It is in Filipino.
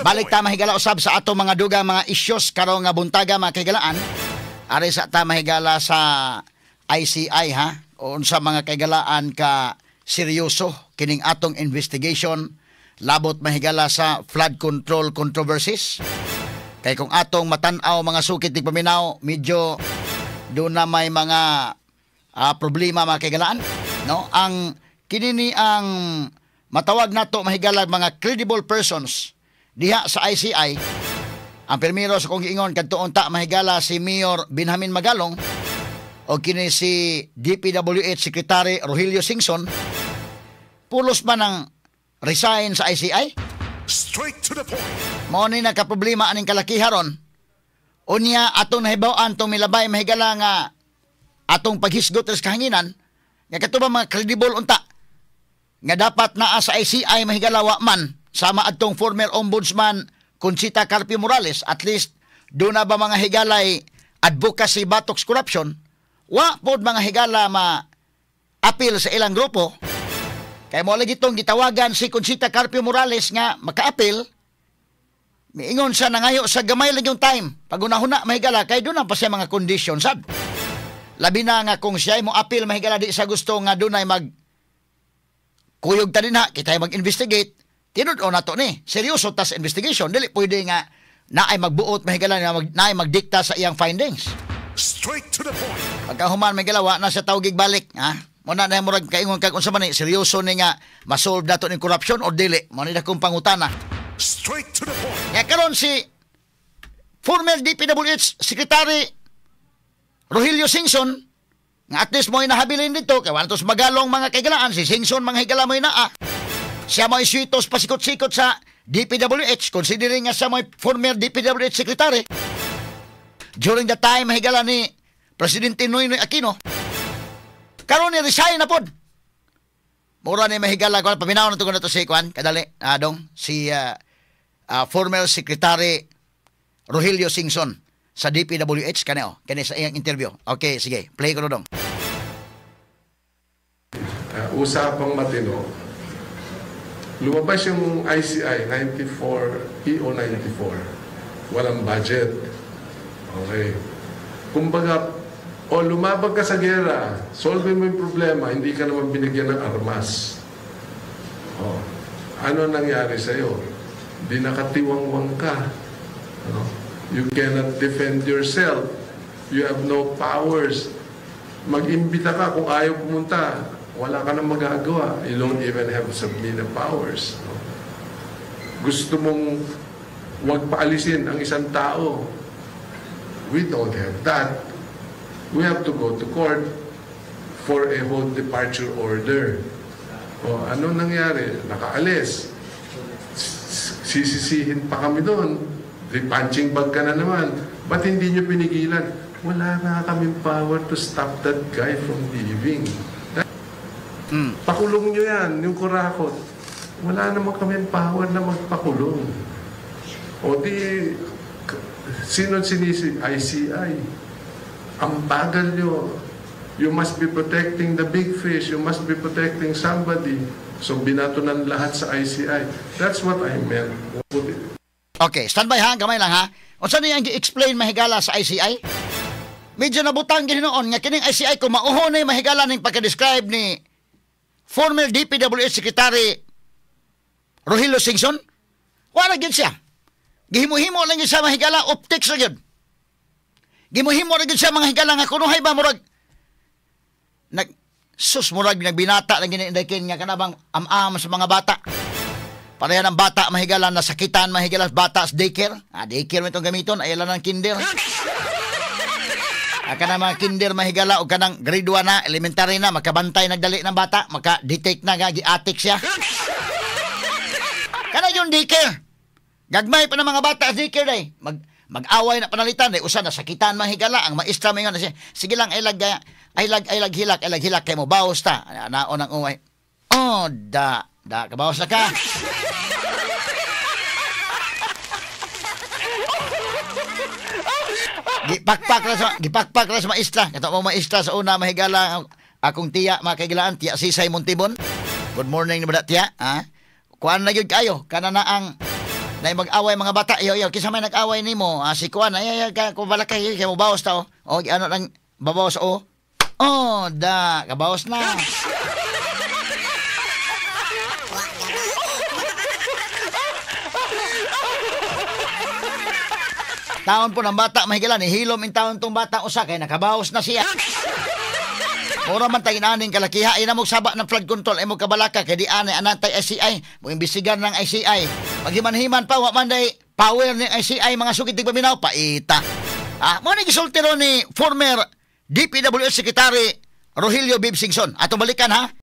Balik ta mahigala usab sa ato mga dugang mga issues karong nga buntaga mga kaigalaan. Ari sa ta mahigala sa ICI ha. O unsa mga kaigalaan ka seryoso kining atong investigation labot mahigala sa flood control controversies. Kay kung atong matan-aw mga sukit tig paminaw, medyo doon na may mga problema mga kaigalaan, no? Ang kinini ang matawag nato mahigala mga credible persons diha sa ICI. Ang primero sa kong giingon kadtuon ta mahigala si Mayor Benjamin Magalong o kini si DPWH Secretary Rogelio Singson. Pulos man ang resign sa ICI. Straight to the point. Mao ni nakaproblema aning kalakiharon. Unya atong nahibaw-an tong milabay mahigala nga atong paghisgot sa kahanginan nga katubang mga credible unta nga dapat naa sa ICI mahigala wa man sama adtong former ombudsman Conchita Carpio Morales. At least do na ba mga higalay advocacy batox corruption, wa pod mga higala ma-appeal sa ilang grupo. Kaya mo lagi itong gitawagan si Conchita Carpio Morales nga maka-appeal. Miingon siya na ngayo sa gamay lang yung time. Pag unahuna mahigala, kaya doon pa siya mga conditions. Sad. Labi na nga kung siya mo appeal mahigala di sa gusto nga doon ay kuyog ta din ha, kita ay mag-investigate. Tinud o na to ni. Seryoso tas investigation. Dili pwede nga na ay magbuot mahigala na ay magdikta sa iyang findings. Straight to the point. Pagkahuman mahigala, wa na siya tawgig balik. Ha? Muna na murag kaingon kag unsa man ni seryoso ni nga masolve nato ning corruption o dili. Mao ni dakong pangutana. Straight to the point. Ya karon si former DPWH Secretary Rogelio Singson nga at least mo inahabilin dito kay wantos Magalong mga kaigalaan si Singson mga higala mo naa. Siya mo iswitos pasikot-sikot sa DPWH considering nga siya mo former DPWH Secretary. During the time mahigala ni Presidente Noynoy Aquino. Karon ni resign na pod. Mura ni mahigala ko paminaw na tugon nato si Kwan kadali dong si former Secretary Rogelio Singson sa DPWH kaneo kani sa iyang interview. Okay, sige, play ko dong. Usapang matino. Lumabas yung ICI 94 EO 94. Walang budget. Okay. Kumbaga o lumabag ka sa gera, solve mo yung problema, hindi ka naman binigyan ng armas. O, ano nangyari sa'yo? Di nakatiwangwang ka. No? You cannot defend yourself. You have no powers. Mag-imbita ka kung ayaw pumunta. Wala ka nang magagawa. You don't even have subpoena powers. No? Gusto mong wag paalisin ang isang tao. We don't have that. We have to go to court for a whole departure order. O, ano nangyari? Nakaalis. Sisisihin pa kami doon. Punching bag ka na naman. Ba't hindi nyo pinigilan? Wala na kaming power to stop that guy from leaving. Pakulong nyo yan, yung kurakot. Wala naman kaming power na magpakulong. O di, sino sinisi? ICI. Ang bagal nyo. You must be protecting the big fish. You must be protecting somebody. So, binato ng lahat sa ICI. That's what I meant. Okay, standby ha. Gamay lang ha. O saan niyang i-explain mahigala sa ICI? Medyo nabutang ginoon nga kining ICI kung mauho na yung mahigala ng pagka-describe ni former DPWH Secretary Rogelio Singson. Wala gid siya. Gihimo-himo lang yun sa mahigala. Optics na yun. Gimuhimo ra gyud siya mga higala nga kunuhay ba murag murag nagbinata lang giniindakin nga kanabang am-am sa mga bata. Pareha ng bata mahigala nasakitan mahigala bata sa daycare. Daycare mo itong gamiton ay lang ng kinder. Kana mga kinder mahigala o kanang grade 1 na elementary na makabantay nagdali ng bata maka-detect na nga gi-atik siya. Kana yung daycare. Gagmay pa ng mga bata sa daycare day. Mag-away na panalitan day usa na sakitan mahigala ang maestra mingon na siya. Sige lang ay lag hilak kay mo bawas ta. Naon ang uway. Oh, kabawas na ka. Gipakpak ra sa maestra. Kato mo maestra sa una mahigala akong tiya makaigalaan tiya Sisay Montibon. Good morning ni bada tiya, ha? Kuan na gyud kayo kana na ang Na mag-away mga bata, iyo, kisa may nag-away nimo, si Kuan, ay, kung balakay, kaya mo bawas ta, o, ano lang, babawas, o. Oh, kabawas na. Taon po ng bata, mahigilan, hilom in taon tong bata, usa, kaya nakabawas na siya. Mura man tayo inaning kalakiha, ina mo saba ng flood control, ay mo kabalaka, kaya di anay anantay ICI, mo imbestigar ng ICI. Maghiman-himan pa, waman day power ng ICI, mga sukit di paminaw, paita. Mo na gisultiro ni former DPWH Secretary Rogelio Bibsingson. Ato balikan ha.